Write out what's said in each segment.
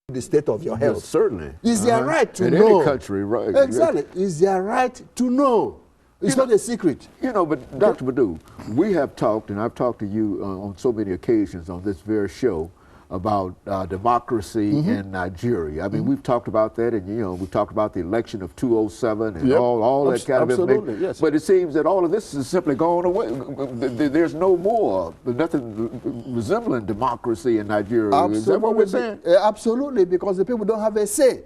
the state of your health. Yes, certainly. It's their right to in know. Any country, right? Exactly. It's their right to know. It's not a secret. You know, but Dr. LMadu, we have talked, and I've talked to you on so many occasions on this very show about democracy in Nigeria. I mean, we've talked about that, and, you know, we've talked about the election of 2007 and all that kind of information. Yes. But it seems that all of this is simply gone away. There's no more, nothing resembling democracy in Nigeria. Absolutely. Is that what we're saying? Absolutely, because the people don't have a say.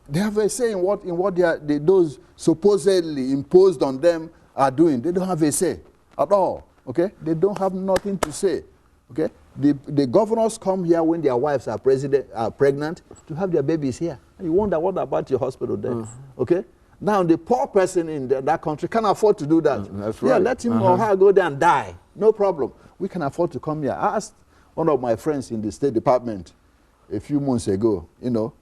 They have a say in what those supposedly imposed on them are doing. They don't have a say at all. Okay, they don't have nothing to say. Okay, the governors come here when their wives are pregnant to have their babies here. And you wonder, what about your hospital there? Okay, now the poor person in that country can afford to do that. That's right. Yeah, let him or her go there and die. No problem. We can afford to come here. I asked one of my friends in the State Department a few months ago, you know,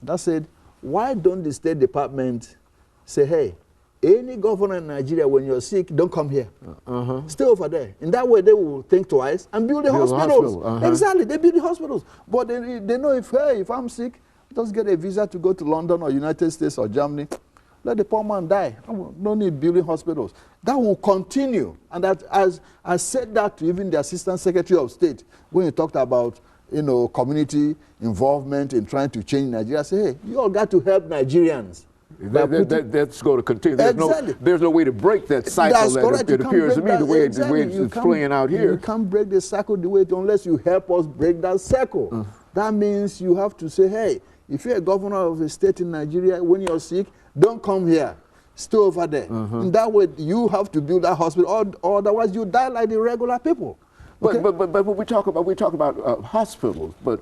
that said, why don't the State Department say, hey, any governor in Nigeria, when you're sick, don't come here. Stay over there. In that way, they will think twice and build the hospitals. Exactly, they build the hospitals. But they know if I'm sick, just get a visa to go to London or United States or Germany. Let the poor man die. No need building hospitals. That will continue. And that, as I said that to even the Assistant Secretary of State, when he talked about, you know, community involvement in trying to change Nigeria, I say, hey, you all got to help Nigerians. That's going to continue. There's no way to break that cycle. That's correct. It appears to me the way it's playing out here. You can't break the cycle the way unless you help us break that cycle. That means you have to say, hey, if you're a governor of a state in Nigeria, when you're sick, don't come here. Stay over there. In that way, you have to build that hospital, or otherwise you die like the regular people. Okay? But when we talk about hospitals, but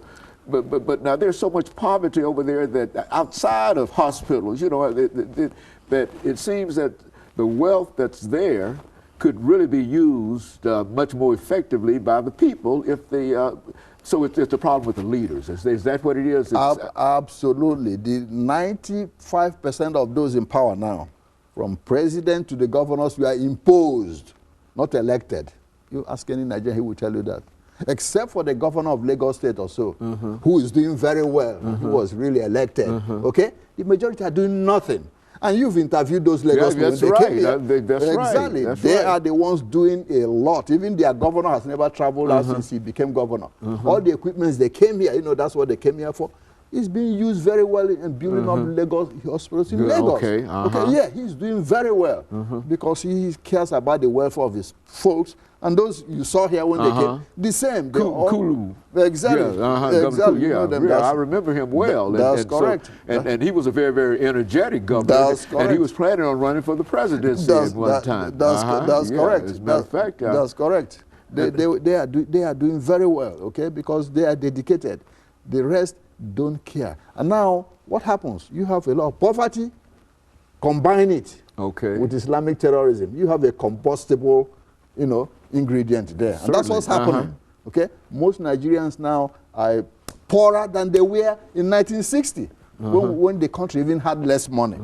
now there's so much poverty over there that outside of hospitals, you know, that it seems that the wealth that's there could really be used much more effectively by the people if they. So it's a problem with the leaders. Is that what it is? Absolutely. The 95% of those in power now, from president to the governors, we are imposed, not elected. You ask any Nigerian, he will tell you that. Except for the governor of Lagos State or so, who is doing very well. He was really elected. Okay? The majority are doing nothing. And you've interviewed those Lagos people. That's right. That's exactly. Right. They are the ones doing a lot. Even their governor has never traveled out since he became governor. All the equipments they came here, you know, that's what they came here for. It's being used very well in building up Lagos hospitals in Lagos. Okay. Okay, yeah, he's doing very well because he cares about the welfare of his folks. And those you saw here when they came, the same. Kulu. Exactly. Exactly. I remember him well. That's correct. And he was a very, very energetic governor. That's correct. And he was planning on running for the presidency at one time. That's correct. As a matter of fact. That's correct. They are doing very well, okay, because they are dedicated. The rest don't care. And now, what happens? You have a lot of poverty, combine it with Islamic terrorism. You have a combustible, you know, ingredient there. And that's what's happening. Okay? Most Nigerians now are poorer than they were in 1960, when the country even had less money.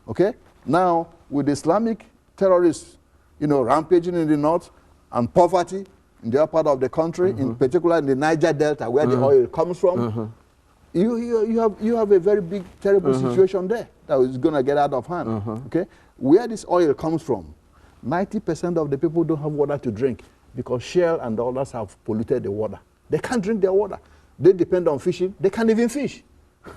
Okay? Now, with Islamic terrorists, you know, rampaging in the north and poverty in the other part of the country, in particular in the Niger Delta, where the oil comes from, you have a very big, terrible situation there that is going to get out of hand. Okay? Where this oil comes from, 90% of the people don't have water to drink because Shell and others have polluted the water. They can't drink their water. They depend on fishing. They can't even fish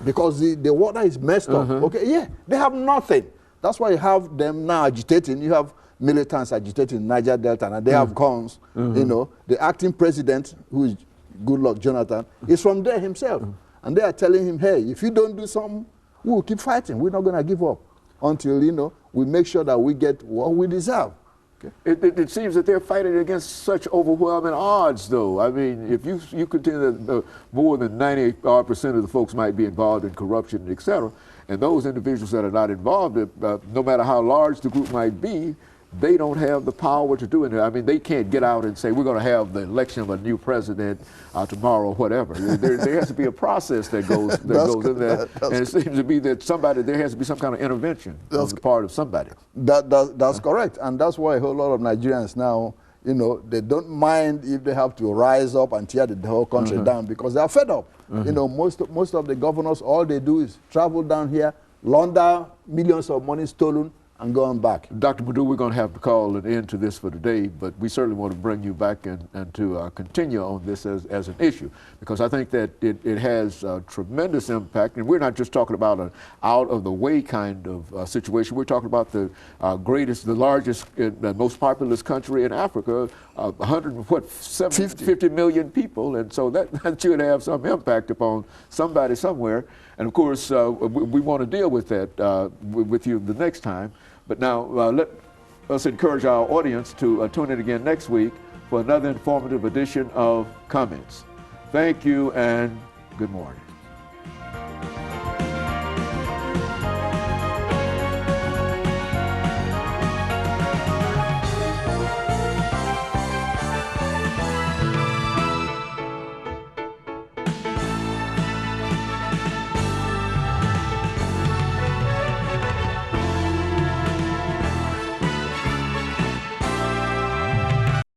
because the water is messed up. Okay, yeah, they have nothing. That's why you have them now agitating. You have militants agitating in Niger Delta, and they have guns. You know, the acting president, who is Goodluck Jonathan, is from there himself. And they are telling him, hey, if you don't do something, we will keep fighting. We're not going to give up until, you know, we make sure that we get what we deserve. Okay. It seems that they're fighting against such overwhelming odds, though. I mean, if you contend that more than 90% of the folks might be involved in corruption, et cetera, and those individuals that are not involved, no matter how large the group might be, they don't have the power to do it. I mean, they can't get out and say, we're going to have the election of a new president tomorrow or whatever. There has to be a process that goes in there. And it seems to be that there has to be some kind of intervention on the part of somebody. That's correct. And that's why a whole lot of Nigerians now, you know, they don't mind if they have to rise up and tear the whole country down because they are fed up. You know, most of the governors, all they do is travel down here, launder millions of money stolen, and go on back. Dr. LMadu, we're going to have to call an end to this for today, but we certainly want to bring you back and to continue on this as an issue, because I think that it has a tremendous impact, and we're not just talking about an out-of-the-way kind of situation. We're talking about the the largest, and most populous country in Africa, 50 million people, and so that should have some impact upon somebody somewhere. And of course, we want to deal with that with you the next time. But now let us encourage our audience to tune in again next week for another informative edition of Comments. Thank you and good morning.